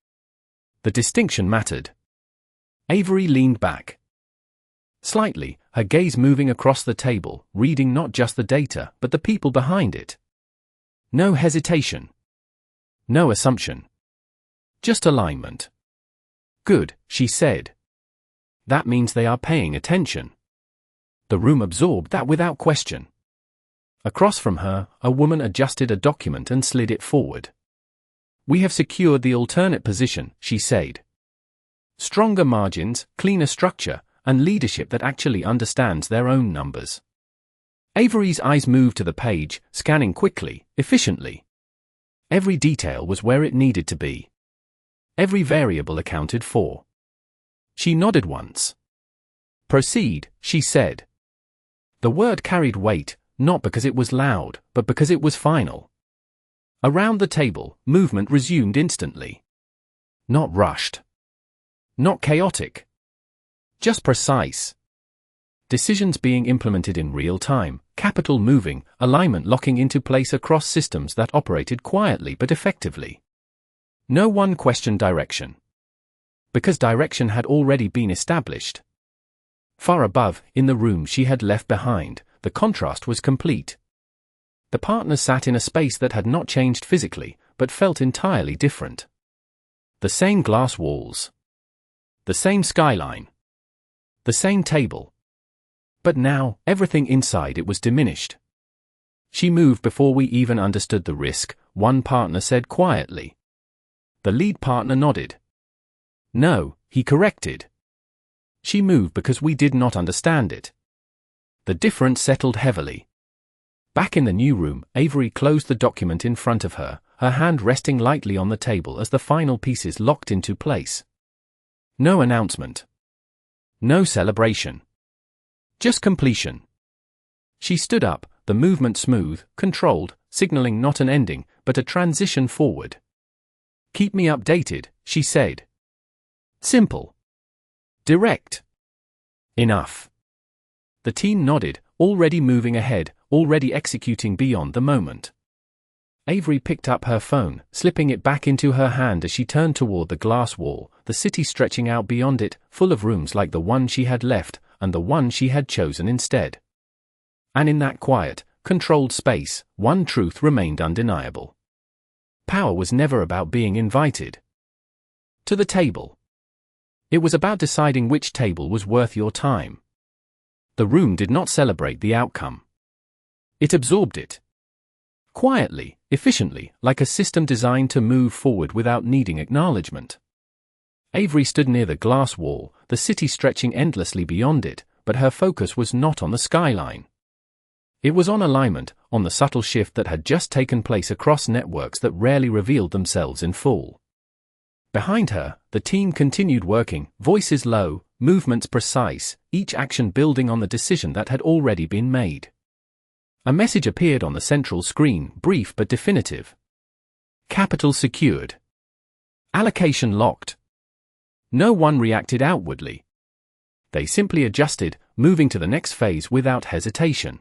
The distinction mattered. Avery leaned back. Slightly, her gaze moving across the table, reading not just the data, but the people behind it. No hesitation. No assumption. Just alignment. "Good," she said. "That means they are paying attention." The room absorbed that without question. Across from her, a woman adjusted a document and slid it forward. "We have secured the alternate position," she said. "Stronger margins, cleaner structure, and leadership that actually understands their own numbers." Avery's eyes moved to the page, scanning quickly, efficiently. Every detail was where it needed to be. Every variable accounted for. She nodded once. "Proceed," she said. The word carried weight, not because it was loud, but because it was final. Around the table, movement resumed instantly. Not rushed. Not chaotic. Just precise. Decisions being implemented in real time, capital moving, alignment locking into place across systems that operated quietly but effectively. No one questioned direction. Because direction had already been established. Far above, in the room she had left behind, the contrast was complete. The partners sat in a space that had not changed physically, but felt entirely different. The same glass walls. The same skyline. The same table. But now, everything inside it was diminished. She moved before we even understood the risk, one partner said quietly. The lead partner nodded. No, he corrected. She moved because we did not understand it. The difference settled heavily. Back in the new room, Avery closed the document in front of her, her hand resting lightly on the table as the final pieces locked into place. No announcement. No celebration. Just completion. She stood up, the movement smooth, controlled, signaling not an ending, but a transition forward. Keep me updated, she said. Simple. Direct. Enough. The team nodded, already moving ahead, already executing beyond the moment. Avery picked up her phone, slipping it back into her hand as she turned toward the glass wall, the city stretching out beyond it, full of rooms like the one she had left, and the one she had chosen instead. And in that quiet, controlled space, one truth remained undeniable. Power was never about being invited to the table. It was about deciding which table was worth your time. The room did not celebrate the outcome. It absorbed it. Quietly, efficiently, like a system designed to move forward without needing acknowledgement. Avery stood near the glass wall, the city stretching endlessly beyond it, but her focus was not on the skyline. It was on alignment, on the subtle shift that had just taken place across networks that rarely revealed themselves in full. Behind her, the team continued working, voices low, movements precise, each action building on the decision that had already been made. A message appeared on the central screen, brief but definitive. Capital secured. Allocation locked. No one reacted outwardly. They simply adjusted, moving to the next phase without hesitation.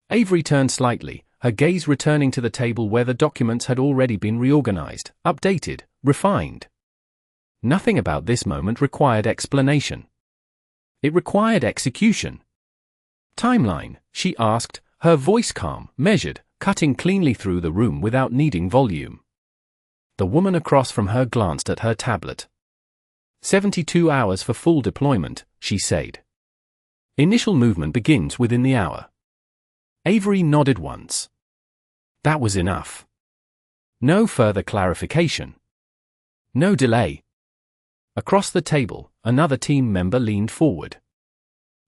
Avery turned slightly, her gaze returning to the table where the documents had already been reorganized, updated, refined. Nothing about this moment required explanation. It required execution. Timeline, she asked, her voice calm, measured, cutting cleanly through the room without needing volume. The woman across from her glanced at her tablet. 72 hours for full deployment, she said. Initial movement begins within the hour. Avery nodded once. That was enough. No further clarification. No delay. Across the table, another team member leaned forward.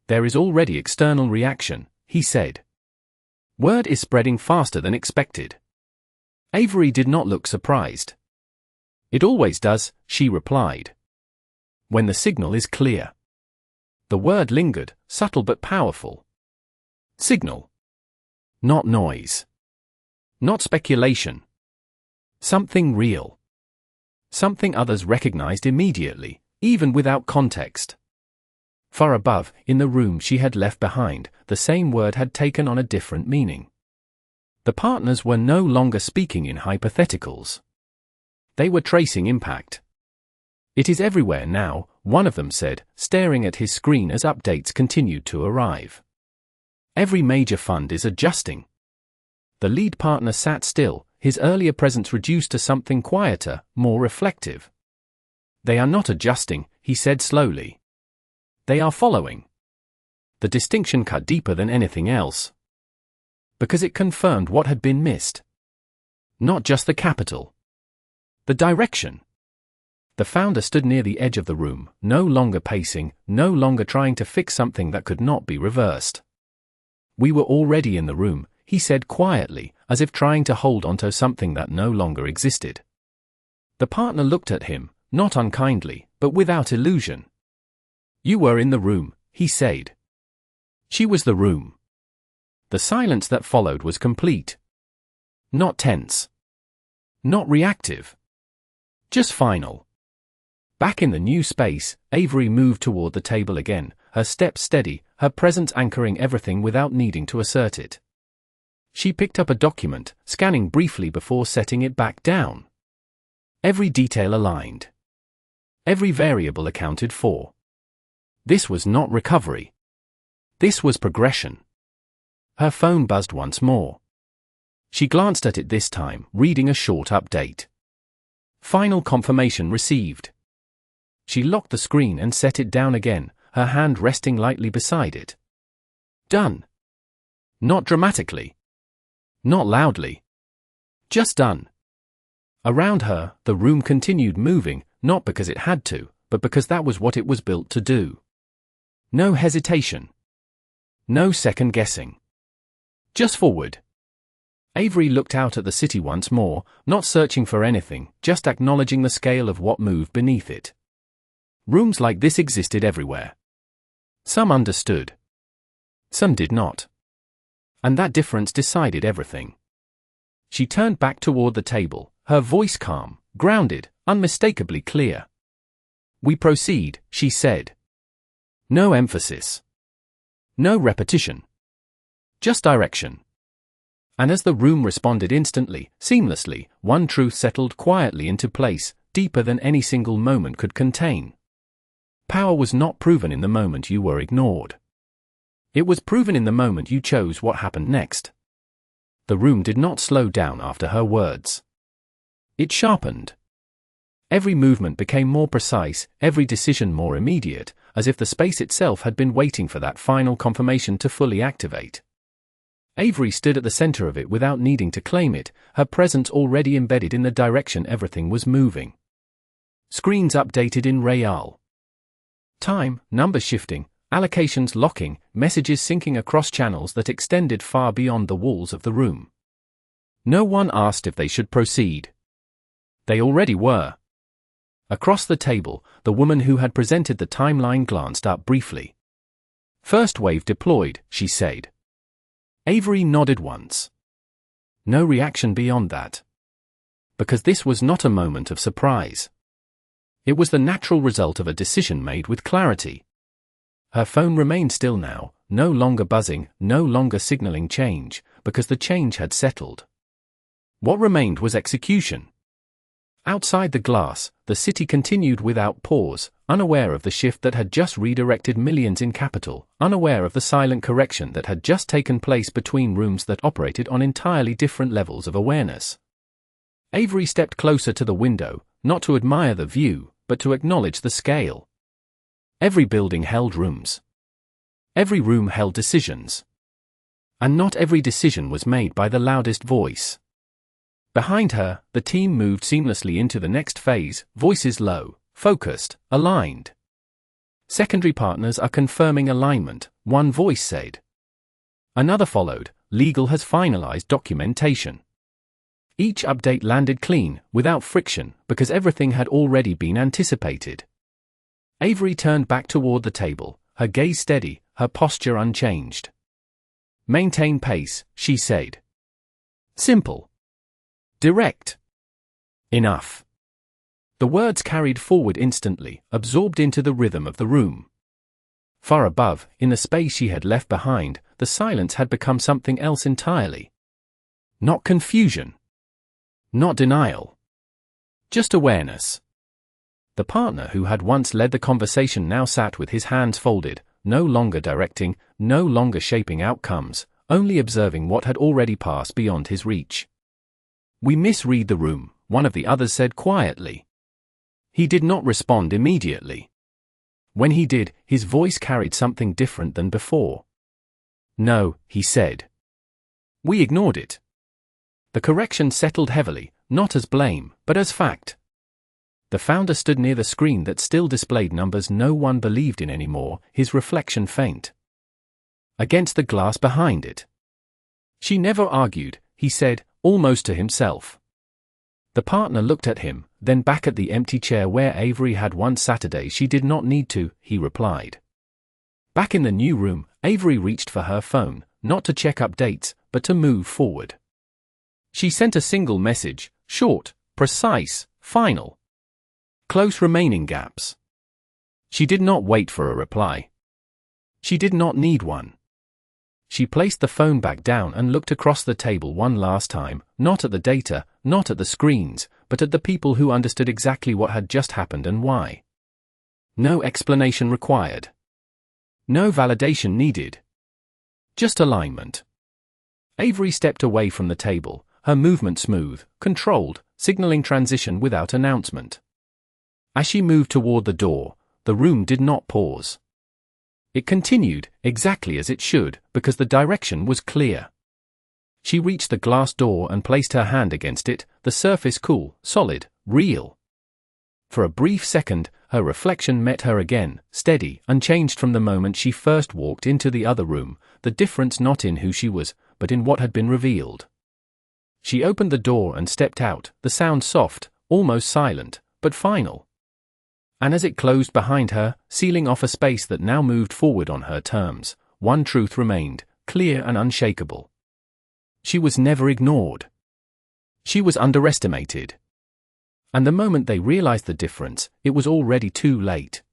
There is already external reaction, he said. Word is spreading faster than expected. Avery did not look surprised. It always does, she replied. When the signal is clear. The word lingered, subtle but powerful. Signal. Not noise. Not speculation. Something real. Something others recognized immediately, even without context. Far above, in the room she had left behind, the same word had taken on a different meaning. The partners were no longer speaking in hypotheticals. They were tracing impact. It is everywhere now, one of them said, staring at his screen as updates continued to arrive. Every major fund is adjusting. The lead partner sat still, his earlier presence reduced to something quieter, more reflective. They are not adjusting, he said slowly. They are following. The distinction cut deeper than anything else. Because it confirmed what had been missed. Not just the capital. The direction. The founder stood near the edge of the room, no longer pacing, no longer trying to fix something that could not be reversed. We were already in the room, he said quietly, as if trying to hold onto something that no longer existed. The partner looked at him, not unkindly, but without illusion. You were in the room, he said. She was the room. The silence that followed was complete. Not tense. Not reactive. Just final. Back in the new space, Avery moved toward the table again, her steps steady, her presence anchoring everything without needing to assert it. She picked up a document, scanning briefly before setting it back down. Every detail aligned. Every variable accounted for. This was not recovery. This was progression. Her phone buzzed once more. She glanced at it this time, reading a short update. Final confirmation received. She locked the screen and set it down again, her hand resting lightly beside it. Done. Not dramatically. Not loudly. Just done. Around her, the room continued moving, not because it had to, but because that was what it was built to do. No hesitation. No second guessing. Just forward. Avery looked out at the city once more, not searching for anything, just acknowledging the scale of what moved beneath it. Rooms like this existed everywhere. Some understood. Some did not. And that difference decided everything. She turned back toward the table, her voice calm, grounded, unmistakably clear. "We proceed," she said. No emphasis. No repetition. Just direction. And as the room responded instantly, seamlessly, one truth settled quietly into place, deeper than any single moment could contain. Power was not proven in the moment you were ignored. It was proven in the moment you chose what happened next. The room did not slow down after her words. It sharpened. Every movement became more precise, every decision more immediate, as if the space itself had been waiting for that final confirmation to fully activate. Avery stood at the center of it without needing to claim it, her presence already embedded in the direction everything was moving. Screens updated in real time, numbers shifting, allocations locking, messages syncing across channels that extended far beyond the walls of the room. No one asked if they should proceed. They already were. Across the table, the woman who had presented the timeline glanced up briefly. "First wave deployed," she said. Avery nodded once. No reaction beyond that. Because this was not a moment of surprise. It was the natural result of a decision made with clarity. Her phone remained still now, no longer buzzing, no longer signaling change, because the change had settled. What remained was execution. Outside the glass, the city continued without pause, unaware of the shift that had just redirected millions in capital, unaware of the silent correction that had just taken place between rooms that operated on entirely different levels of awareness. Avery stepped closer to the window, not to admire the view, but to acknowledge the scale. Every building held rooms. Every room held decisions. And not every decision was made by the loudest voice. Behind her, the team moved seamlessly into the next phase, voices low, focused, aligned. "Secondary partners are confirming alignment," one voice said. Another followed, "Legal has finalized documentation." Each update landed clean, without friction, because everything had already been anticipated. Avery turned back toward the table, her gaze steady, her posture unchanged. "Maintain pace," she said. Simple. Direct. Enough. The words carried forward instantly, absorbed into the rhythm of the room. Far above, in the space she had left behind, the silence had become something else entirely. Not confusion. Not denial. Just awareness. The partner who had once led the conversation now sat with his hands folded, no longer directing, no longer shaping outcomes, only observing what had already passed beyond his reach. "We misread the room," one of the others said quietly. He did not respond immediately. When he did, his voice carried something different than before. "No," he said. "We ignored it." The correction settled heavily, not as blame, but as fact. The founder stood near the screen that still displayed numbers no one believed in anymore, his reflection faint against the glass behind it. "She never argued," he said, almost to himself. The partner looked at him, then back at the empty chair where Avery had once Saturday. "She did not need to," he replied. Back in the new room, Avery reached for her phone, not to check updates, but to move forward. She sent a single message, short, precise, final. Close remaining gaps. She did not wait for a reply. She did not need one. She placed the phone back down and looked across the table one last time, not at the data, not at the screens, but at the people who understood exactly what had just happened and why. No explanation required. No validation needed. Just alignment. Avery stepped away from the table, her movement smooth, controlled, signaling transition without announcement. As she moved toward the door, the room did not pause. It continued, exactly as it should, because the direction was clear. She reached the glass door and placed her hand against it, the surface cool, solid, real. For a brief second, her reflection met her again, steady, unchanged from the moment she first walked into the other room, the difference not in who she was, but in what had been revealed. She opened the door and stepped out, the sound soft, almost silent, but final. And as it closed behind her, sealing off a space that now moved forward on her terms, one truth remained, clear and unshakable. She was never ignored. She was underestimated. And the moment they realized the difference, it was already too late.